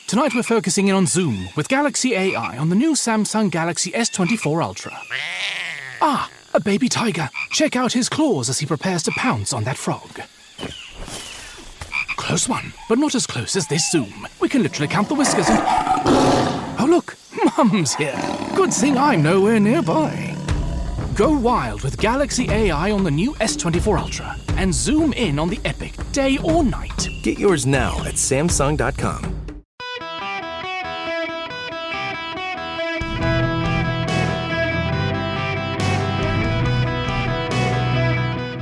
Tonight we're focusing in on Zoom with Galaxy AI on the new Samsung Galaxy S24 Ultra. Ah, a baby tiger. Check out his claws as he prepares to pounce on that frog. Close one, but not as close as this Zoom. We can literally count the whiskers and... Oh look, Mum's here. Good thing I'm nowhere nearby. Go wild with Galaxy AI on the new S24 Ultra and zoom in on the epic day or night. Get yours now at Samsung.com.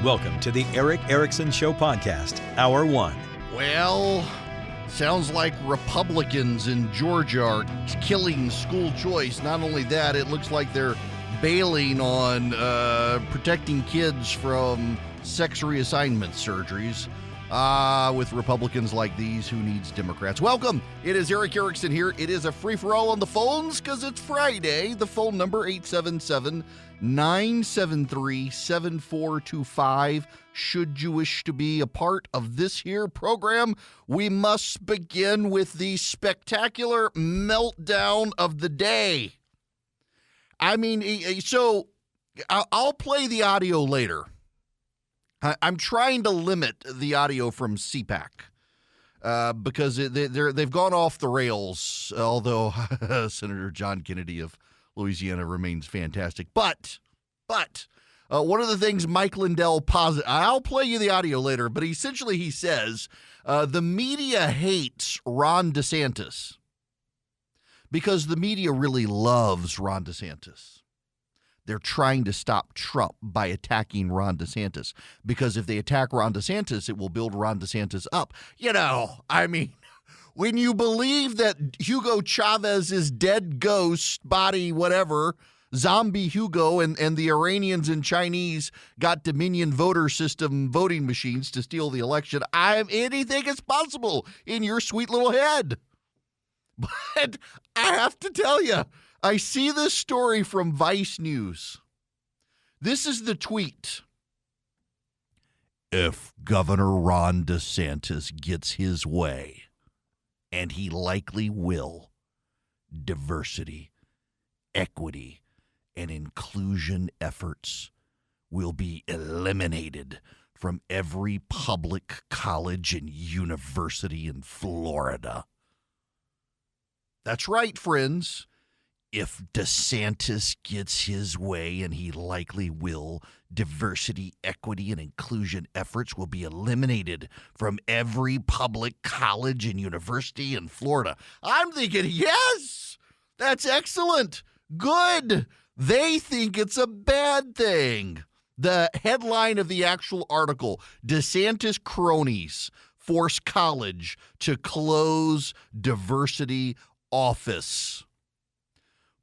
Welcome to the Eric Erickson Show Podcast, Hour 1. Well, sounds like Republicans in Georgia are killing school choice. Not only that, it looks like they're bailing on protecting kids from sex reassignment surgeries. With Republicans like these, who needs Democrats? Welcome. It is Eric Erickson here. It is a free-for-all on the phones because it's Friday. The phone number, 877-973-7425. Should you wish to be a part of this here program, we must begin with the spectacular meltdown of the day. I mean, so I'll play the audio later. I'm trying to limit the audio from CPAC because they've gone off the rails, although Senator John Kennedy of Louisiana remains fantastic. But one of the things Mike Lindell I'll play you the audio later, but essentially he says the media hates Ron DeSantis because the media really loves Ron DeSantis. They're trying to stop Trump by attacking Ron DeSantis, because if they attack Ron DeSantis, it will build Ron DeSantis up. You know, I mean, when you believe that Hugo Chavez's dead ghost body, whatever, zombie Hugo, and the Iranians and Chinese got Dominion voter system voting machines to steal the election, anything is possible in your sweet little head. But I have to tell you, I see this story from Vice News. This is the tweet. If Governor Ron DeSantis gets his way, and he likely will, diversity, equity, and inclusion efforts will be eliminated from every public college and university in Florida. That's right, friends. If DeSantis gets his way, and he likely will, diversity, equity, and inclusion efforts will be eliminated from every public college and university in Florida. I'm thinking, yes, that's excellent. Good. They think it's a bad thing. The headline of the actual article, DeSantis cronies force college to close diversity office.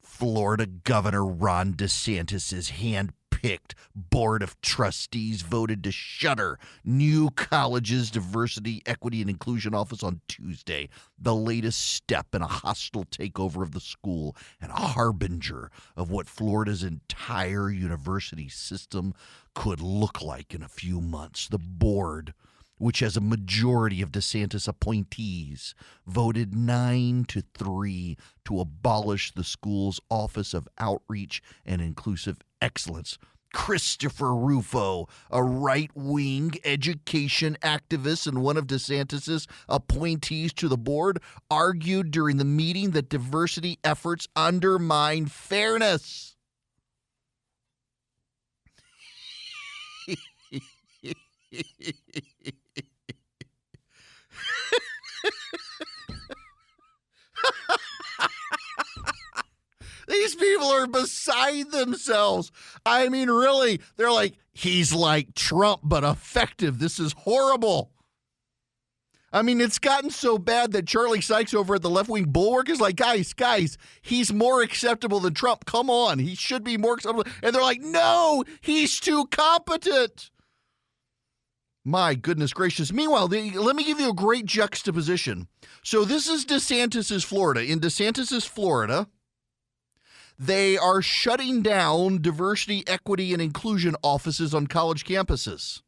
Florida Governor Ron DeSantis' hand-picked board of trustees voted to shutter new college's diversity, equity, and inclusion office on Tuesday, the latest step in a hostile takeover of the school and a harbinger of what Florida's entire university system could look like in a few months. The board, which has a majority of DeSantis appointees, voted 9-3 to abolish the school's Office of Outreach and Inclusive Excellence. Christopher Rufo, a right-wing education activist and one of DeSantis' appointees to the board, argued during the meeting that diversity efforts undermine fairness. These people are beside themselves. I mean, really, they're like, he's like Trump, but effective. This is horrible. I mean, it's gotten so bad that Charlie Sykes over at the left-wing Bulwark is like, guys, he's more acceptable than Trump. Come on, he should be more acceptable. And they're like, no, he's too competent. My goodness gracious. Meanwhile, let me give you a great juxtaposition. So this is DeSantis' Florida. In DeSantis' Florida, they are shutting down diversity, equity, and inclusion offices on college campuses.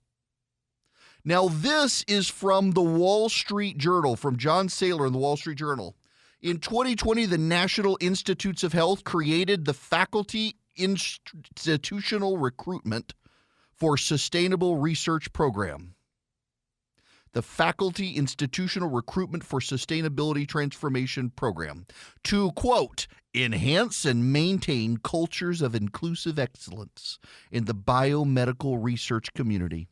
Now, this is from the Wall Street Journal, from John Saylor in the Wall Street Journal. In 2020, the National Institutes of Health created the Faculty Institutional Recruitment for Sustainable Research Program. The Faculty Institutional Recruitment for Sustainability Transformation Program to, quote, enhance and maintain cultures of inclusive excellence in the biomedical research community.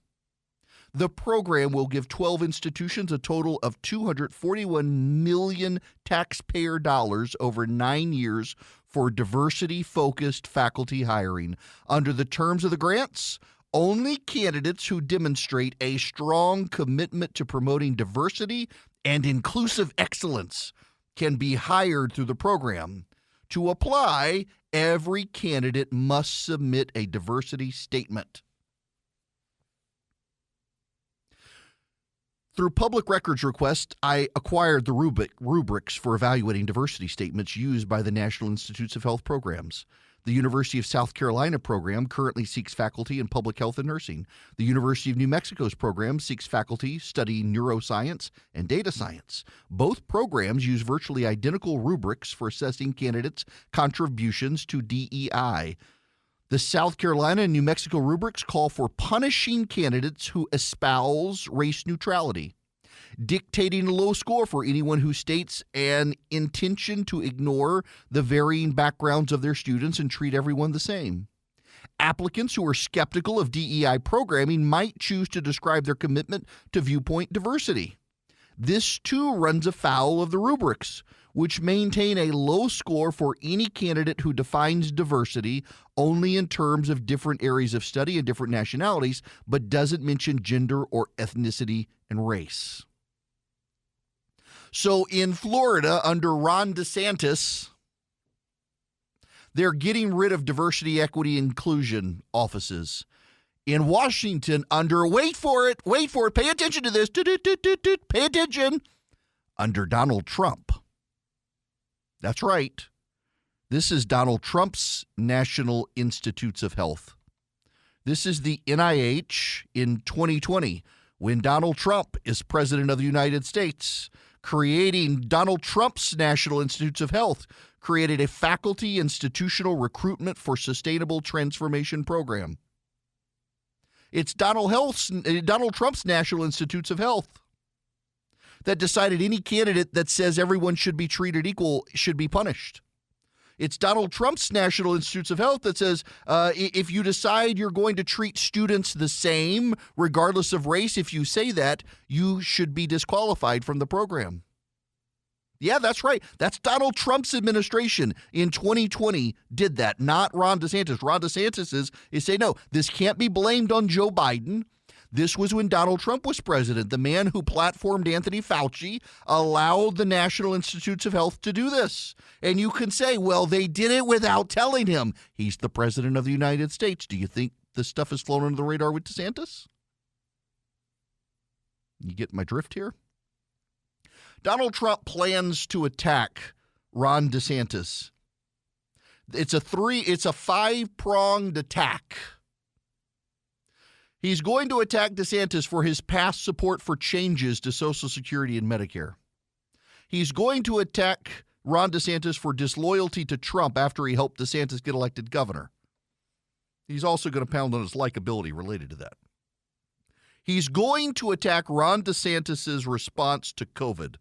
The program will give 12 institutions a total of $241 million taxpayer dollars over 9 years for diversity-focused faculty hiring. Under the terms of the grants, only candidates who demonstrate a strong commitment to promoting diversity and inclusive excellence can be hired through the program. To apply, every candidate must submit a diversity statement. Through public records request, I acquired the rubrics for evaluating diversity statements used by the National Institutes of Health programs. The University of South Carolina program currently seeks faculty in public health and nursing. The University of New Mexico's program seeks faculty studying neuroscience and data science. Both programs use virtually identical rubrics for assessing candidates' contributions to DEI. The South Carolina and New Mexico rubrics call for punishing candidates who espouse race neutrality, dictating a low score for anyone who states an intention to ignore the varying backgrounds of their students and treat everyone the same. Applicants who are skeptical of DEI programming might choose to describe their commitment to viewpoint diversity. This, too, runs afoul of the rubrics, which maintain a low score for any candidate who defines diversity only in terms of different areas of study and different nationalities, but doesn't mention gender or ethnicity and race. So in Florida, under Ron DeSantis, they're getting rid of diversity, equity, inclusion offices. In Washington, under, wait for it, pay attention to this, pay attention, under Donald Trump. That's right. This is Donald Trump's National Institutes of Health. This is the NIH in 2020, when Donald Trump is president of the United States. Creating Donald Trump's National Institutes of Health created a Faculty Institutional Recruitment for Sustainable Transformation Program. It's Donald Trump's National Institutes of Health that decided any candidate that says everyone should be treated equal should be punished. It's Donald Trump's National Institutes of Health that says if you decide you're going to treat students the same, regardless of race, if you say that, you should be disqualified from the program. Yeah, that's right. That's Donald Trump's administration in 2020 did that, not Ron DeSantis. Ron DeSantis is saying, no, this can't be blamed on Joe Biden. This was when Donald Trump was president. The man who platformed Anthony Fauci allowed the National Institutes of Health to do this. And you can say, well, they did it without telling him. He's the president of the United States. Do you think this stuff has flown under the radar with DeSantis? You get my drift here? Donald Trump plans to attack Ron DeSantis. It's a 5-pronged attack. He's going to attack DeSantis for his past support for changes to Social Security and Medicare. He's going to attack Ron DeSantis for disloyalty to Trump after he helped DeSantis get elected governor. He's also going to pound on his likability related to that. He's going to attack Ron DeSantis' response to COVID.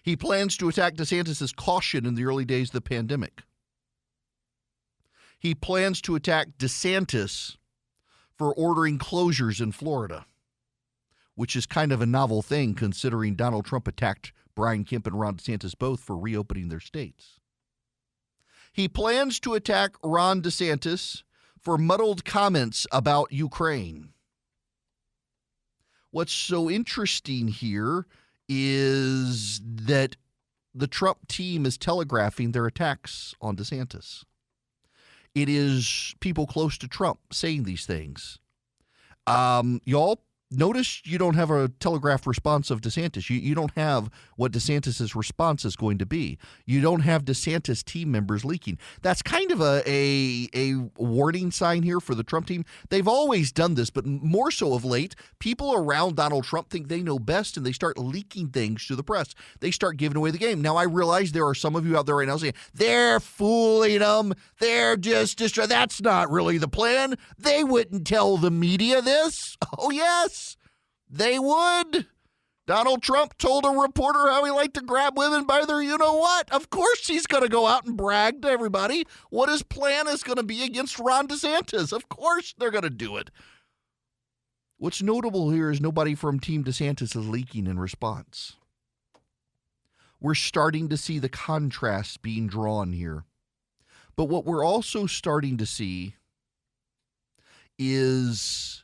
He plans to attack DeSantis' caution in the early days of the pandemic. He plans to attack DeSantis for ordering closures in Florida, which is kind of a novel thing considering Donald Trump attacked Brian Kemp and Ron DeSantis both for reopening their states. He plans to attack Ron DeSantis for muddled comments about Ukraine. What's so interesting here is that the Trump team is telegraphing their attacks on DeSantis. It is people close to Trump saying these things. Y'all Notice you don't have a telegraphed response of DeSantis. You don't have what DeSantis' response is going to be. You don't have DeSantis team members leaking. That's kind of a warning sign here for the Trump team. They've always done this, but more so of late, people around Donald Trump think they know best, and they start leaking things to the press. They start giving away the game. Now, I realize there are some of you out there right now saying, they're fooling them. They're just that's not really the plan. They wouldn't tell the media this. Oh, yes. They would. Donald Trump told a reporter how he liked to grab women by their you-know-what. Of course he's going to go out and brag to everybody what his plan is going to be against Ron DeSantis. Of course they're going to do it. What's notable here is nobody from Team DeSantis is leaking in response. We're starting to see the contrasts being drawn here. But what we're also starting to see is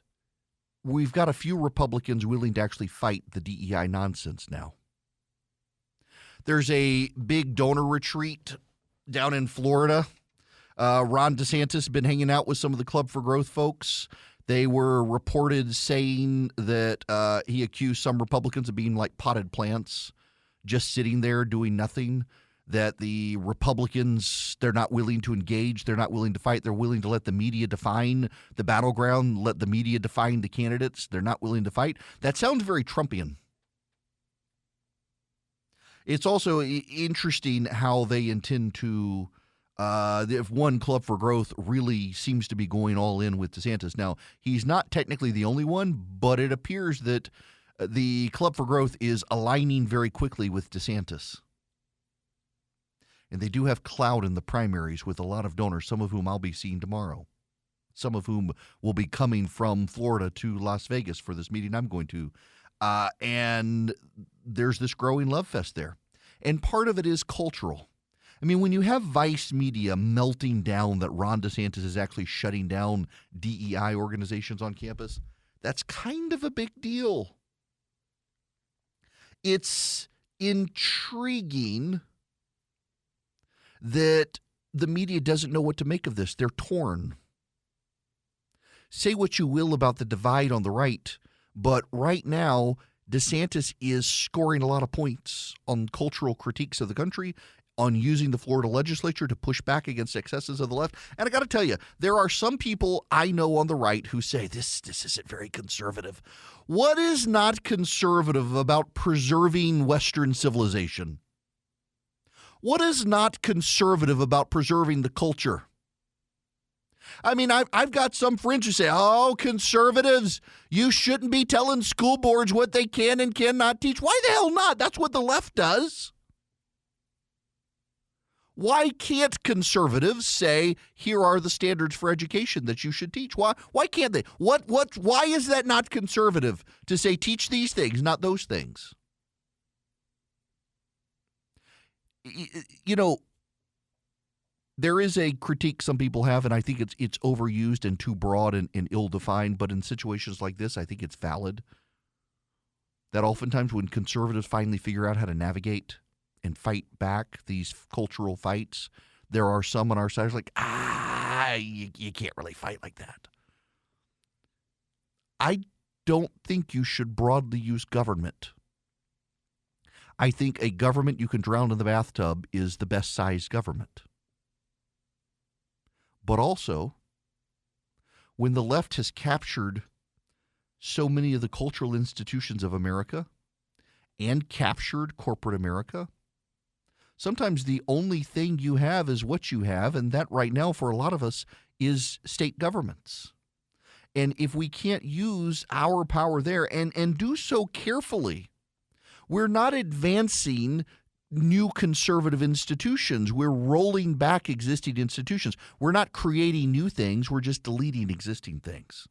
we've got a few Republicans willing to actually fight the DEI nonsense now. There's a big donor retreat down in Florida. Ron DeSantis has been hanging out with some of the Club for Growth folks. They were reported saying that he accused some Republicans of being like potted plants, just sitting there doing nothing. That the Republicans, they're not willing to engage, they're not willing to fight, they're willing to let the media define the battleground, let the media define the candidates, they're not willing to fight. That sounds very Trumpian. It's also interesting how they intend to, if one Club for Growth really seems to be going all in with DeSantis. Now, he's not technically the only one, but it appears that the Club for Growth is aligning very quickly with DeSantis. And they do have clout in the primaries with a lot of donors, some of whom I'll be seeing tomorrow, some of whom will be coming from Florida to Las Vegas for this meeting I'm going to. And there's this growing love fest there. And part of it is cultural. I mean, when you have Vice media melting down that Ron DeSantis is actually shutting down DEI organizations on campus, that's kind of a big deal. It's intriguing that the media doesn't know what to make of this. They're torn. Say what you will about the divide on the right, but right now, DeSantis is scoring a lot of points on cultural critiques of the country, on using the Florida legislature to push back against excesses of the left. And I got to tell you, there are some people I know on the right who say this isn't very conservative. What is not conservative about preserving Western civilization? What is not conservative about preserving the culture? I mean, I've got some friends who say, oh, conservatives, you shouldn't be telling school boards what they can and cannot teach. Why the hell not? That's what the left does. Why can't conservatives say, here are the standards for education that you should teach? Why can't they? Why is that not conservative to say, teach these things, not those things? You know, there is a critique some people have, and I think it's overused and too broad and ill-defined, but in situations like this, I think it's valid. That oftentimes when conservatives finally figure out how to navigate and fight back these cultural fights, there are some on our side who's like, you can't really fight like that. I don't think you should broadly use government. I think a government you can drown in the bathtub is the best sized government. But also, when the left has captured so many of the cultural institutions of America and captured corporate America, sometimes the only thing you have is what you have, and that right now for a lot of us is state governments. And if we can't use our power there and do so carefully, we're not advancing new conservative institutions. We're rolling back existing institutions. We're not creating new things. We're just deleting existing things.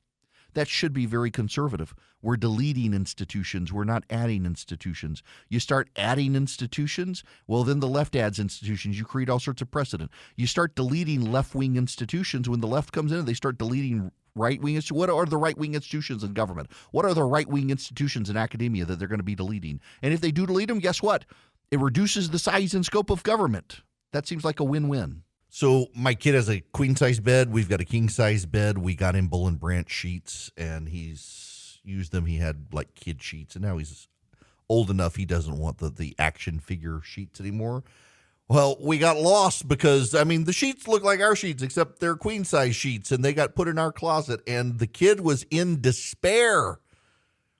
That should be very conservative. We're deleting institutions. We're not adding institutions. You start adding institutions, well, then the left adds institutions. You create all sorts of precedent. You start deleting left-wing institutions. When the left comes in, they start deleting right-wing institutions. What are the right-wing institutions in government? What are the right-wing institutions in academia that they're going to be deleting? And if they do delete them, guess what? It reduces the size and scope of government. That seems like a win-win. So my kid has a queen-size bed. We've got a king-size bed. We got him Bull and Branch sheets, and he's used them. He had like kid sheets, and now he's old enough he doesn't want the action figure sheets anymore. Well, we got lost because, I mean, the sheets look like our sheets, except they're queen-size sheets, and they got put in our closet, and the kid was in despair.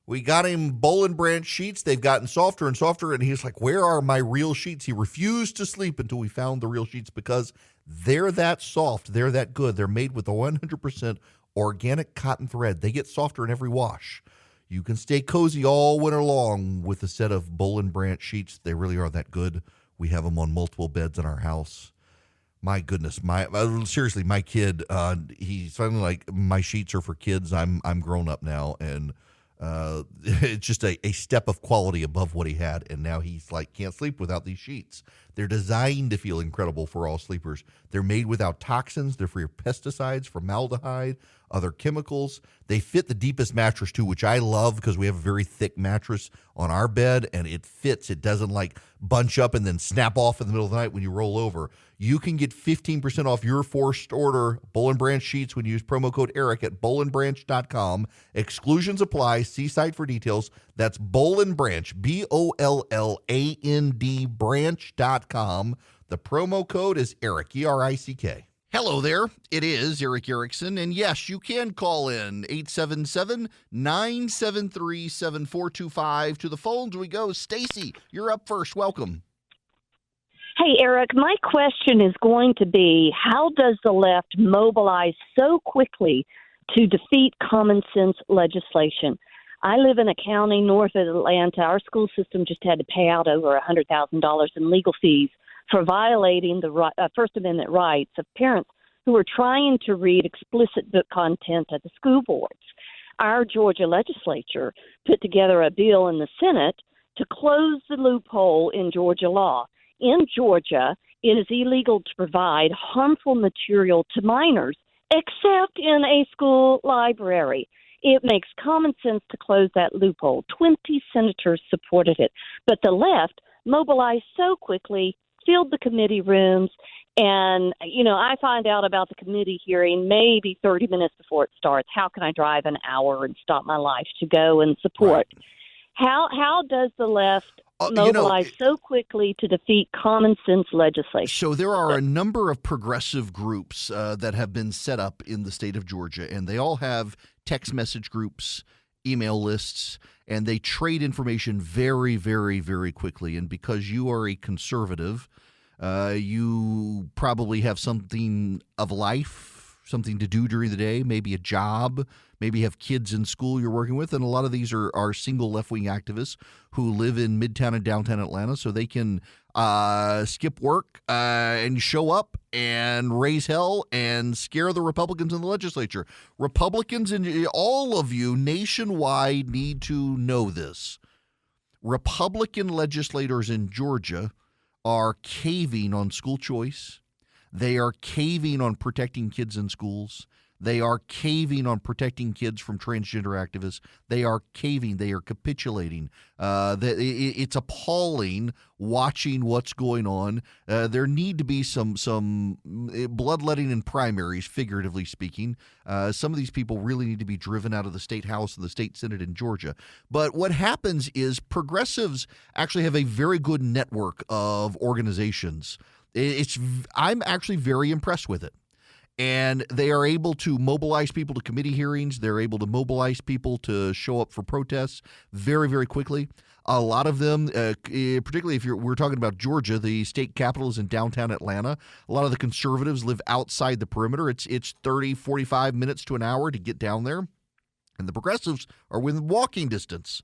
We got him Boll and Branch sheets. They've gotten softer and softer, and he's like, where are my real sheets? He refused to sleep until we found the real sheets because they're that soft. They're that good. They're made with a 100% organic cotton thread. They get softer in every wash. You can stay cozy all winter long with a set of Boll and Branch sheets. They really are that good. We have them on multiple beds in our house. My goodness, seriously, my kid, he's finally like, my sheets are for kids. I'm grown up now, and it's just a step of quality above what he had, and now he's like, can't sleep without these sheets. They're designed to feel incredible for all sleepers. They're made without toxins. They're free of pesticides, formaldehyde, other chemicals. They fit the deepest mattress too, which I love because we have a very thick mattress on our bed, and it fits. It doesn't like bunch up and then snap off in the middle of the night when you roll over. You can get 15% off your first order Boll and Branch sheets when you use promo code ERIC at bollandbranch.com. Exclusions apply. See site for details. That's Boll and Branch, BOLLAND branch.com. The promo code is ERIC, ERICK. Hello there. It is Eric Erickson, and yes, you can call in 877-973-7425. To the phones we go. Stacy, you're up first. Welcome. Hey, Eric, my question is going to be, how does the left mobilize so quickly to defeat common sense legislation? I live in a county north of Atlanta. Our school system just had to pay out over $100,000 in legal fees for violating the First Amendment rights of parents who are trying to read explicit book content at the school boards. Our Georgia legislature put together a bill in the Senate to close the loophole in Georgia law. In Georgia, it is illegal to provide harmful material to minors, except in a school library. It makes common sense to close that loophole. 20 senators supported it. But the left mobilized so quickly, filled the committee rooms, and, I find out about the committee hearing maybe 30 minutes before it starts. How can I drive an hour and stop my life to go and support? Right. How does the left mobilize so quickly to defeat common sense legislation? So there are a number of progressive groups that have been set up in the state of Georgia, and they all have text message groups, email lists, and they trade information very, very, very quickly. And because you are a conservative, you probably have something of life, something to do during the day, maybe a job, maybe have kids in school you're working with. And a lot of these are single left-wing activists who live in Midtown and downtown Atlanta, so they can skip work and show up and raise hell and scare the Republicans in the legislature. Republicans and all of you nationwide need to know this. Republican legislators in Georgia are caving on school choice. They are caving on protecting kids in schools. They are caving on protecting kids from transgender activists. They are caving. They are capitulating. It's appalling watching what's going on. There need to be some bloodletting in primaries, figuratively speaking. Some of these people really need to be driven out of the state house and the state senate in Georgia. But what happens is progressives actually have a very good network of organizations. I'm actually very impressed with it. And they are able to mobilize people to committee hearings. They're able to mobilize people to show up for protests very, very quickly. A lot of them, particularly if we're talking about Georgia, the state capital is in downtown Atlanta. A lot of the conservatives live outside the perimeter. It's 30, 45 minutes to an hour to get down there. And the progressives are within walking distance,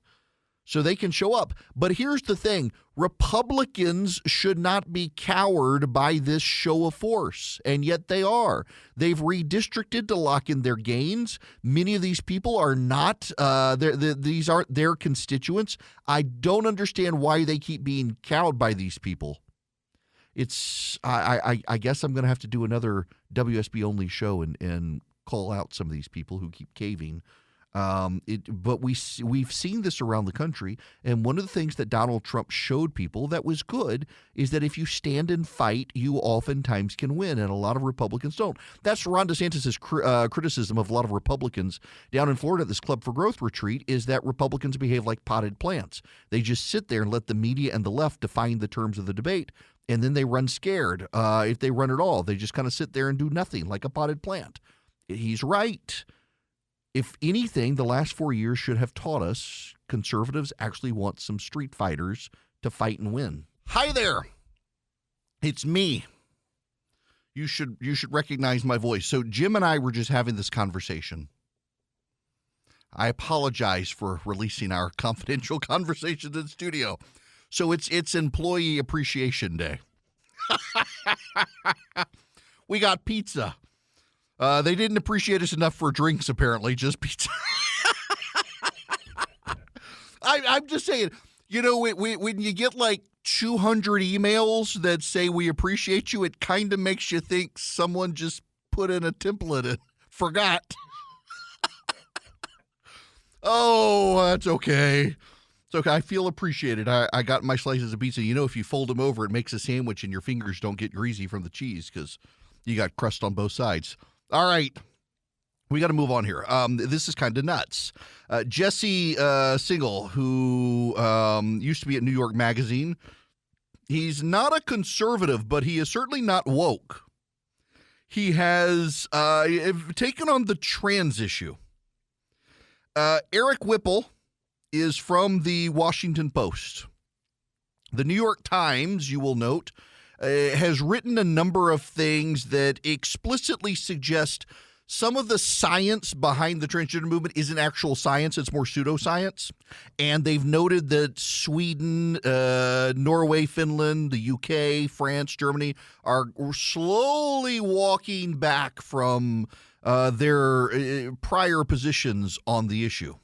so they can show up. But here's the thing. Republicans should not be cowed by this show of force, and yet they are. They've redistricted to lock in their gains. Many of these people are not, these aren't their constituents. I don't understand why they keep being cowed by these people. I guess I'm going to have to do another WSB-only show and call out some of these people who keep caving. But we've seen this around the country, and one of the things that Donald Trump showed people that was good is that if you stand and fight, you oftentimes can win, and a lot of Republicans don't. That's Ron DeSantis' criticism of a lot of Republicans down in Florida at this Club for Growth retreat, is that Republicans behave like potted plants. They just sit there and let the media and the left define the terms of the debate, and then they run scared. If they run at all, they just kind of sit there and do nothing like a potted plant. He's right. If anything, the last 4 years should have taught us conservatives actually want some street fighters to fight and win. Hi there. It's me. You should recognize my voice. So Jim and I were just having this conversation. I apologize for releasing our confidential conversations in studio. So it's Employee Appreciation Day. We got pizza. They didn't appreciate us enough for drinks, apparently, just pizza. I'm just saying, when you get like 200 emails that say we appreciate you, it kind of makes you think someone just put in a template and forgot. Oh, that's okay. It's okay. I feel appreciated. I got my slices of pizza. If you fold them over, it makes a sandwich and your fingers don't get greasy from the cheese because you got crust on both sides. All right, we got to move on here. This is kind of nuts. Jesse Singal, who used to be at New York Magazine, he's not a conservative, but he is certainly not woke. He has taken on the trans issue. Eric Whipple is from the Washington Post. The New York Times, you will note, has written a number of things that explicitly suggest some of the science behind the transgender movement isn't actual science, it's more pseudoscience. And they've noted that Sweden, Norway, Finland, the UK, France, Germany are slowly walking back from their prior positions on the issue.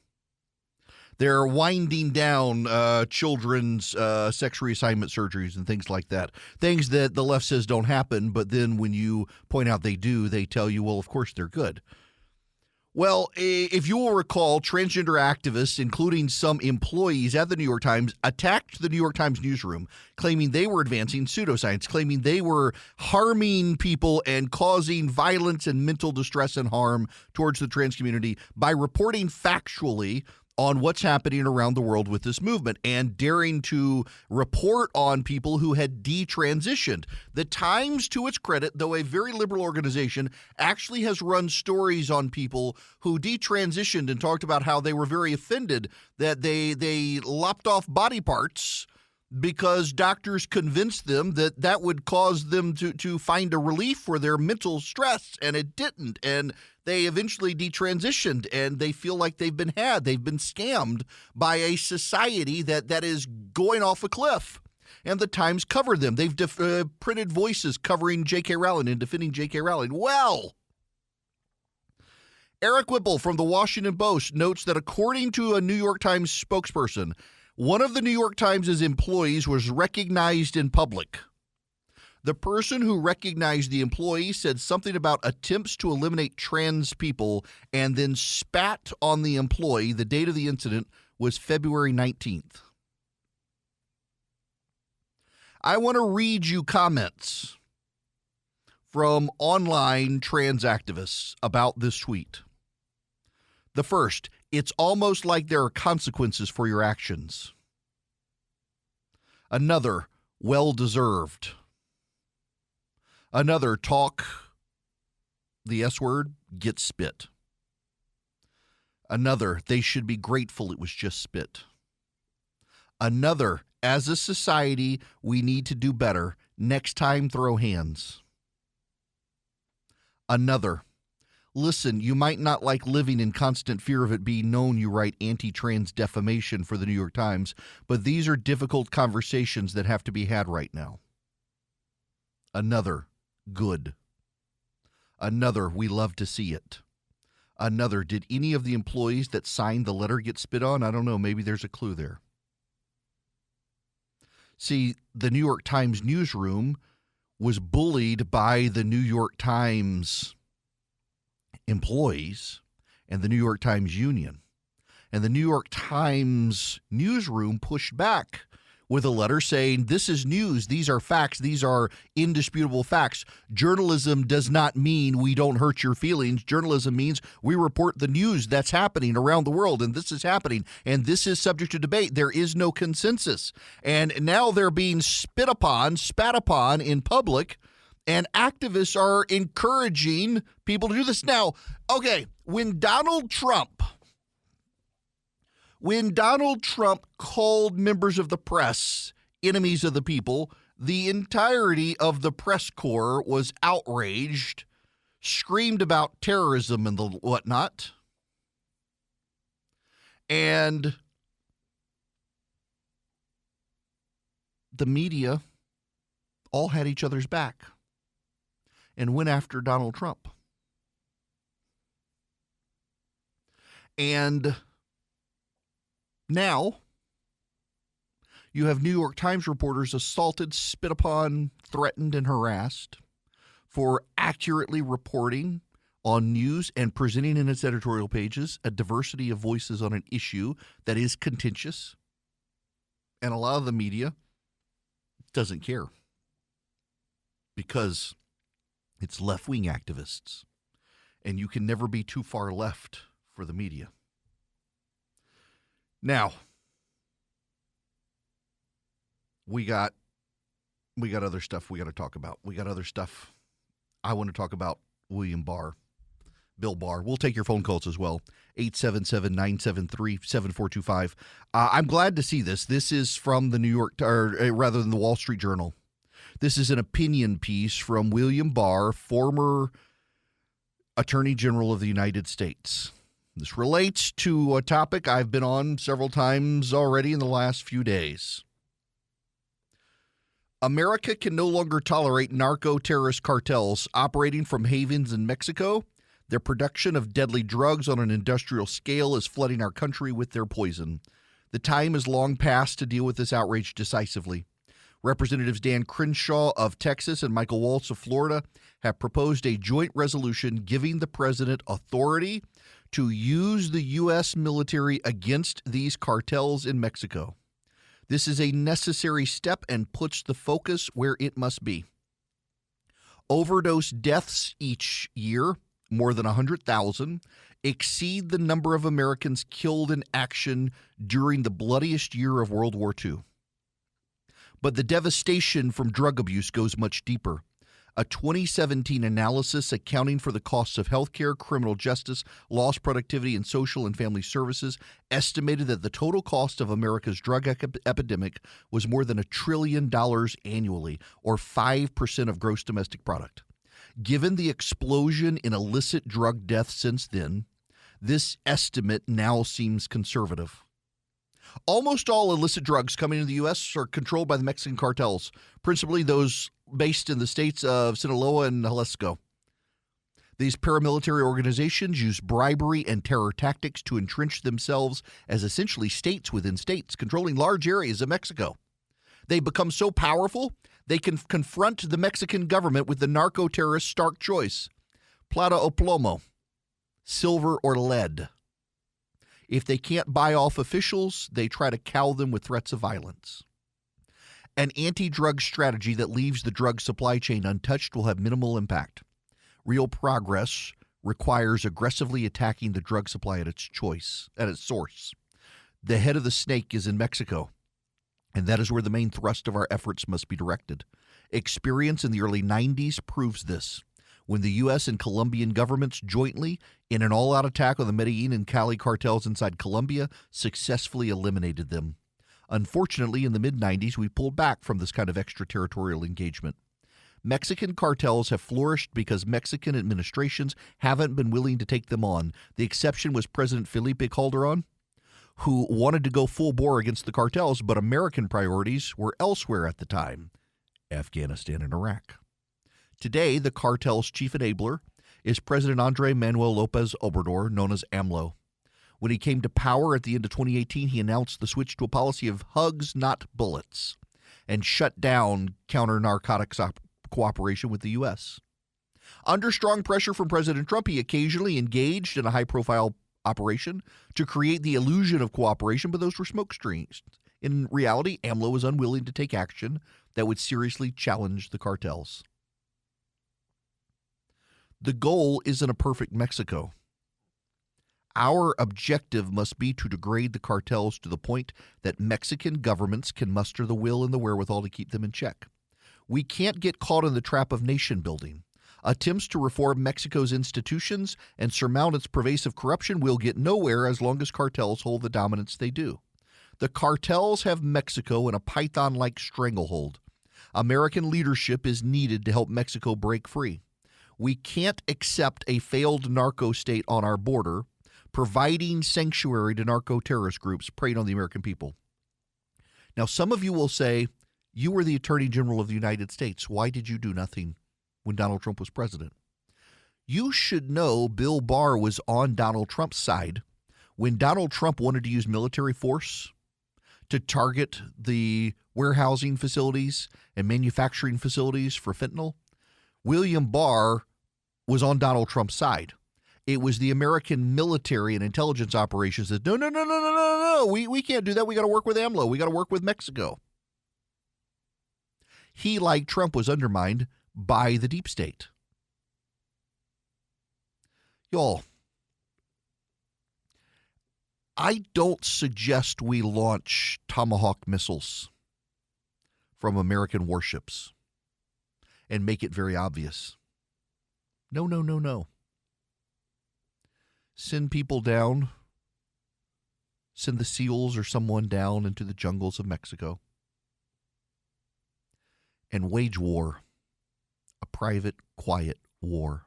They're winding down children's sex reassignment surgeries and things like that. Things that the left says don't happen, but then when you point out they do, they tell you, well, of course they're good. Well, if you will recall, transgender activists, including some employees at the New York Times, attacked the New York Times newsroom, claiming they were advancing pseudoscience, claiming they were harming people and causing violence and mental distress and harm towards the trans community by reporting factually on what's happening around the world with this movement and daring to report on people who had detransitioned. The Times, to its credit, though a very liberal organization, actually has run stories on people who detransitioned and talked about how they were very offended that they lopped off body parts because doctors convinced them that that would cause them to find a relief for their mental stress, and it didn't. And they eventually detransitioned, and they feel like they've been scammed by a society that is going off a cliff. And the Times covered them. They've printed voices covering J.K. Rowling and defending J.K. Rowling. Well, Eric Whipple from the Washington Post notes that according to a New York Times spokesperson, one of the New York Times' employees was recognized in public. The person who recognized the employee said something about attempts to eliminate trans people and then spat on the employee. The date of the incident was February 19th. I want to read you comments from online trans activists about this tweet. The first, it's almost like there are consequences for your actions. Another, well-deserved. Another, talk, the S word, get spit. Another, they should be grateful it was just spit. Another, as a society, we need to do better. Next time, throw hands. Another, listen, you might not like living in constant fear of it being known you write anti-trans defamation for the New York Times, but these are difficult conversations that have to be had right now. Another, good. Another, we love to see it. Another, did any of the employees that signed the letter get spit on? I don't know. Maybe there's a clue there. See, the New York Times newsroom was bullied by the New York Times employees, and the New York Times Union. And the New York Times newsroom pushed back with a letter saying, this is news, these are facts, these are indisputable facts. Journalism does not mean we don't hurt your feelings. Journalism means we report the news that's happening around the world, and this is happening, and this is subject to debate. There is no consensus. And now they're being spat upon in public, and activists are encouraging people to do this. Now, okay, when Donald Trump called members of the press enemies of the people, the entirety of the press corps was outraged, screamed about terrorism and the whatnot, and the media all had each other's back and went after Donald Trump. And now, you have New York Times reporters assaulted, spit upon, threatened, and harassed for accurately reporting on news and presenting in its editorial pages a diversity of voices on an issue that is contentious. And a lot of the media doesn't care because it's left-wing activists, and you can never be too far left for the media. Now, we got other stuff we got to talk about. We got other stuff. I want to talk about Bill Barr. We'll take your phone calls as well. 877-973-7425. I'm glad to see this. This is from the rather than the Wall Street Journal. This is an opinion piece from William Barr, former Attorney General of the United States. This relates to a topic I've been on several times already in the last few days. America can no longer tolerate narco-terrorist cartels operating from havens in Mexico. Their production of deadly drugs on an industrial scale is flooding our country with their poison. The time is long past to deal with this outrage decisively. Representatives Dan Crenshaw of Texas and Michael Waltz of Florida have proposed a joint resolution giving the president authority to use the U.S. military against these cartels in Mexico. This is a necessary step and puts the focus where it must be. Overdose deaths each year, more than 100,000, exceed the number of Americans killed in action during the bloodiest year of World War II. But the devastation from drug abuse goes much deeper. A 2017 analysis accounting for the costs of healthcare, criminal justice, lost productivity, and social and family services estimated that the total cost of America's drug epidemic was more than $1 trillion annually, or 5% of gross domestic product. Given the explosion in illicit drug deaths since then, this estimate now seems conservative. Almost all illicit drugs coming into the U.S. are controlled by the Mexican cartels, principally those based in the states of Sinaloa and Jalisco. These paramilitary organizations use bribery and terror tactics to entrench themselves as essentially states within states, controlling large areas of Mexico. They become so powerful, they can confront the Mexican government with the narco-terrorist stark choice: plata o plomo, silver or lead. If they can't buy off officials, they try to cow them with threats of violence. An anti-drug strategy that leaves the drug supply chain untouched will have minimal impact. Real progress requires aggressively attacking the drug supply at its source. The head of the snake is in Mexico, and that is where the main thrust of our efforts must be directed. Experience in the early 90s proves this, when the U.S. and Colombian governments jointly, in an all-out attack on the Medellin and Cali cartels inside Colombia, successfully eliminated them. Unfortunately, in the mid-90s, we pulled back from this kind of extraterritorial engagement. Mexican cartels have flourished because Mexican administrations haven't been willing to take them on. The exception was President Felipe Calderon, who wanted to go full bore against the cartels, but American priorities were elsewhere at the time: Afghanistan and Iraq. Today, the cartel's chief enabler is President Andrés Manuel López Obrador, known as AMLO. When he came to power at the end of 2018, he announced the switch to a policy of hugs, not bullets, and shut down counter-narcotics cooperation with the U.S. Under strong pressure from President Trump, he occasionally engaged in a high-profile operation to create the illusion of cooperation, but those were smoke screens. In reality, AMLO was unwilling to take action that would seriously challenge the cartels. The goal isn't a perfect Mexico. Our objective must be to degrade the cartels to the point that Mexican governments can muster the will and the wherewithal to keep them in check. We can't get caught in the trap of nation building. Attempts to reform Mexico's institutions and surmount its pervasive corruption will get nowhere as long as cartels hold the dominance they do. The cartels have Mexico in a python-like stranglehold. American leadership is needed to help Mexico break free. We can't accept a failed narco state on our border, providing sanctuary to narco-terrorist groups preying on the American people. Now, some of you will say, you were the Attorney General of the United States. Why did you do nothing when Donald Trump was president? You should know Bill Barr was on Donald Trump's side when Donald Trump wanted to use military force to target the warehousing facilities and manufacturing facilities for fentanyl. William Barr was on Donald Trump's side. It was the American military and intelligence operations that, no, we can't do that. We got to work with AMLO. We got to work with Mexico. He, like Trump, was undermined by the deep state. Y'all, I don't suggest we launch Tomahawk missiles from American warships and make it very obvious. No. Send people down. Send the SEALs or someone down into the jungles of Mexico and wage war, a private, quiet war.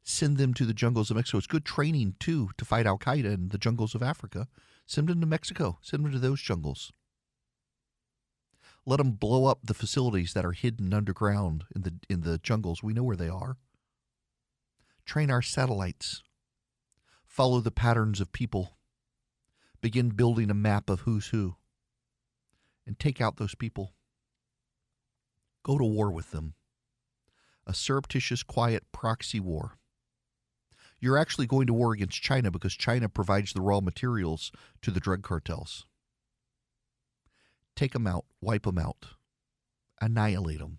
Send them to the jungles of Mexico. It's good training, too, to fight al-Qaeda in the jungles of Africa. Send them to Mexico. Send them to those jungles. Let them blow up the facilities that are hidden underground in the jungles. We know where they are. Train our satellites. Follow the patterns of people. Begin building a map of who's who. And take out those people. Go to war with them. A surreptitious, quiet proxy war. You're actually going to war against China because China provides the raw materials to the drug cartels. Take them out. Wipe them out. Annihilate them.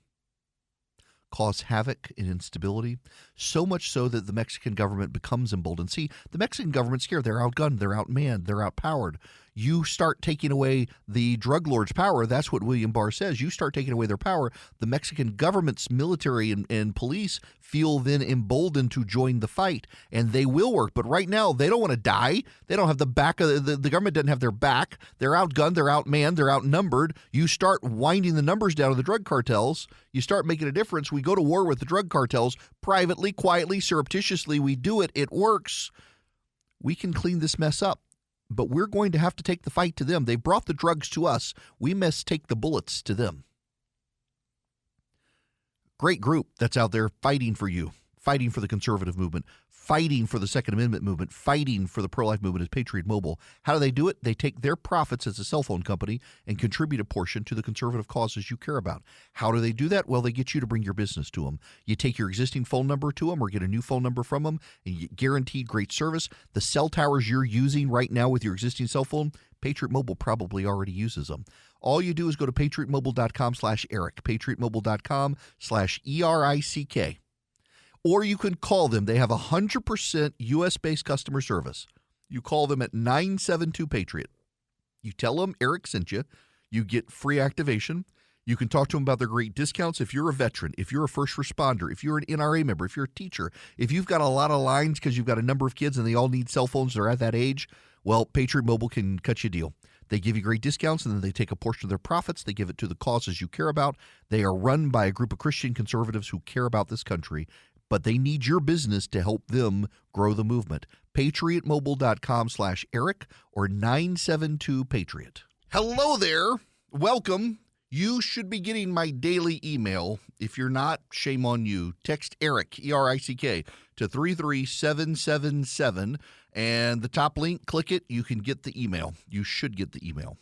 Cause havoc and instability, so much so that the Mexican government becomes emboldened. See, the Mexican government's scared. They're outgunned. They're outmanned. They're outpowered. You start taking away the drug lords' power. That's what William Barr says. You start taking away their power. The Mexican government's military and police feel then emboldened to join the fight, and they will work. But right now, they don't want to die. They don't have the back of the government doesn't have their back. They're outgunned. They're outmanned. They're outnumbered. You start winding the numbers down of the drug cartels. You start making a difference. We go to war with the drug cartels privately, quietly, surreptitiously. We do it. It works. We can clean this mess up. But we're going to have to take the fight to them. They brought the drugs to us. We must take the bullets to them. Great group that's out there fighting for you, fighting for the conservative movement, fighting for the Second Amendment movement, fighting for the pro-life movement is Patriot Mobile. How do they do it? They take their profits as a cell phone company and contribute a portion to the conservative causes you care about. How do they do that? Well, they get you to bring your business to them. You take your existing phone number to them or get a new phone number from them, and you guaranteed great service. The cell towers you're using right now with your existing cell phone, Patriot Mobile probably already uses them. All you do is go to patriotmobile.com/Eric, patriotmobile.com/ERICK. Or you can call them. They have 100% U.S.-based customer service. You call them at 972-PATRIOT. You tell them Eric sent you. You get free activation. You can talk to them about their great discounts. If you're a veteran, if you're a first responder, if you're an NRA member, if you're a teacher, if you've got a lot of lines because you've got a number of kids and they all need cell phones, they're at that age, well, Patriot Mobile can cut you a deal. They give you great discounts, and then they take a portion of their profits. They give it to the causes you care about. They are run by a group of Christian conservatives who care about this country, but they need your business to help them grow the movement. patriotmobile.com/Eric or 972-PATRIOT. Hello there. Welcome. You should be getting my daily email. If you're not, shame on you. Text Eric, E-R-I-C-K, to 33777, and the top link, click it. You can get the email. You should get the email.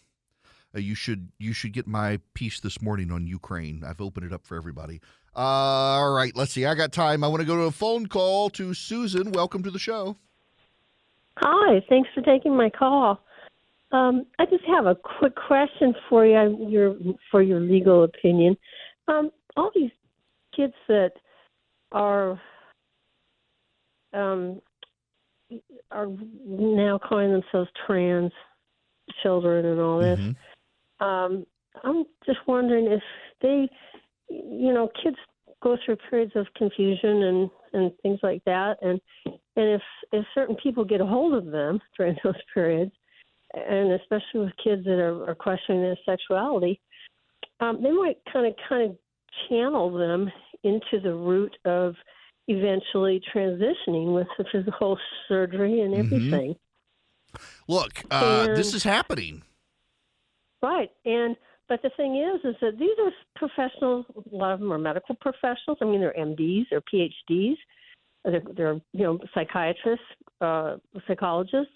You should get my piece this morning on Ukraine. I've opened it up for everybody. All right, let's see. I got time. I want to go to a phone call to Susan. Welcome to the show. Hi, thanks for taking my call. I just have a quick question for you, for your legal opinion. All these kids that are now calling themselves trans children and all this. I'm just wondering if they, kids go through periods of confusion and things like that, and if certain people get a hold of them during those periods, and especially with kids that are questioning their sexuality, they might kind of channel them into the route of eventually transitioning with the physical surgery and everything. Look, this is happening. Right. But the thing is that these are professionals. A lot of them are medical professionals. I mean, they're MDs or PhDs. They're psychiatrists, psychologists.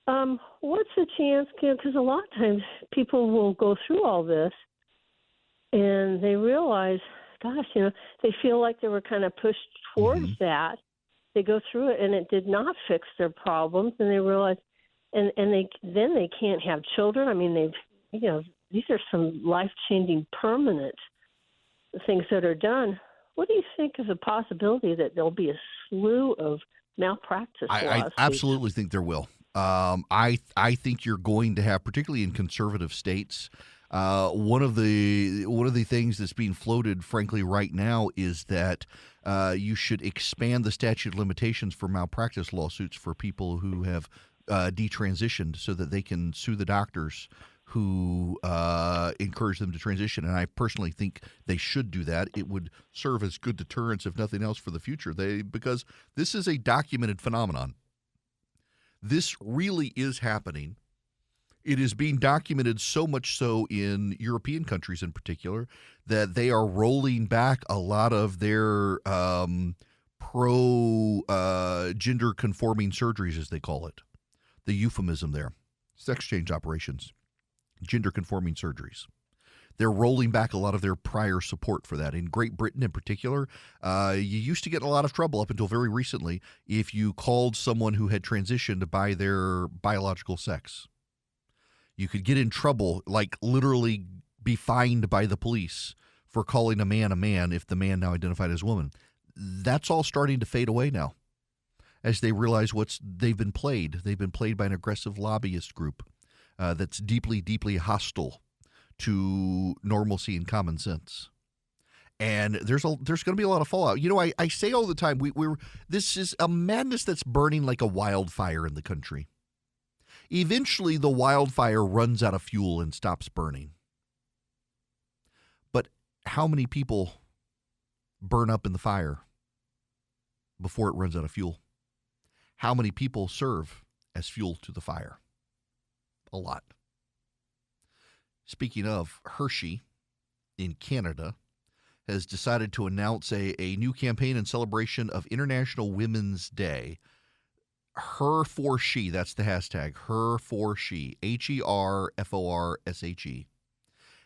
What's the chance? Because a lot of times people will go through all this and they realize, gosh, they feel like they were kind of pushed towards that. They go through it and it did not fix their problems, and they realize, and they can't have children. I mean, these are some life-changing, permanent things that are done. What do you think is a possibility that there'll be a slew of malpractice lawsuits? I absolutely think there will. I think you're going to have, particularly in conservative states, one of the things that's being floated, frankly, right now is that you should expand the statute of limitations for malpractice lawsuits for people who have detransitioned, so that they can sue the doctors who encourage them to transition. And I personally think they should do that. It would serve as good deterrence, if nothing else, for the future. Because this is a documented phenomenon. This really is happening. It is being documented so much so in European countries in particular that they are rolling back a lot of their pro-gender conforming surgeries, as they call it. The euphemism there. Sex change operations. Gender conforming surgeries. They're rolling back a lot of their prior support for that. In Great Britain in particular, you used to get in a lot of trouble up until very recently if you called someone who had transitioned by their biological sex. You could get in trouble, like literally be fined by the police for calling a man if the man now identified as woman. That's all starting to fade away now as they realize they've been played. They've been played by an aggressive lobbyist group that's deeply, deeply hostile to normalcy and common sense. And there's going to be a lot of fallout. I say all the time, this is a madness that's burning like a wildfire in the country. Eventually, the wildfire runs out of fuel and stops burning. But how many people burn up in the fire before it runs out of fuel? How many people serve as fuel to the fire? A lot. Speaking of, Hershey in Canada has decided to announce a new campaign in celebration of International Women's Day. Her for she, that's the hashtag, her for she, HERFORSHE.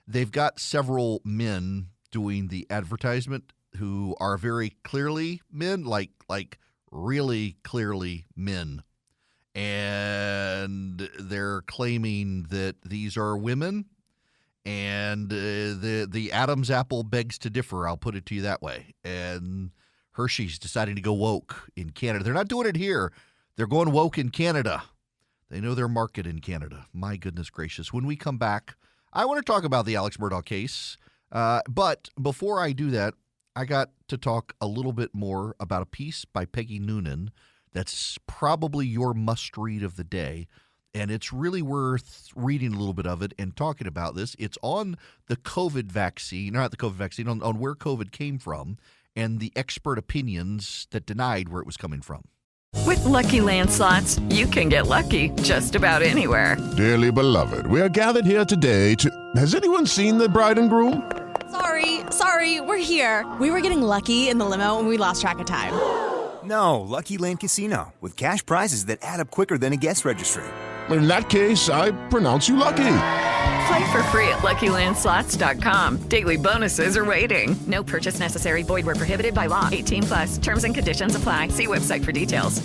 They've got several men doing the advertisement who are very clearly men, like really clearly men. And they're claiming that these are women, and the Adam's apple begs to differ. I'll put it to you that way. And Hershey's deciding to go woke in Canada. They're not doing it here. They're going woke in Canada. They know their market in Canada. My goodness gracious. When we come back, I want to talk about the Alex Murdaugh case. But before I do that, I got to talk a little bit more about a piece by Peggy Noonan that's probably your must-read of the day, and it's really worth reading a little bit of it and talking about this. It's on the COVID vaccine, not the COVID vaccine, on where COVID came from and the expert opinions that denied where it was coming from. With Lucky Land Slots, you can get lucky just about anywhere. Dearly beloved, we are gathered here today to... Has anyone seen the bride and groom? Sorry, we're here. We were getting lucky in the limo and we lost track of time. No, Lucky Land Casino, with cash prizes that add up quicker than a guest registry. In that case, I pronounce you lucky. Play for free at LuckyLandSlots.com. Daily bonuses are waiting. No purchase necessary. Void where prohibited by law. 18+. Terms and conditions apply. See website for details.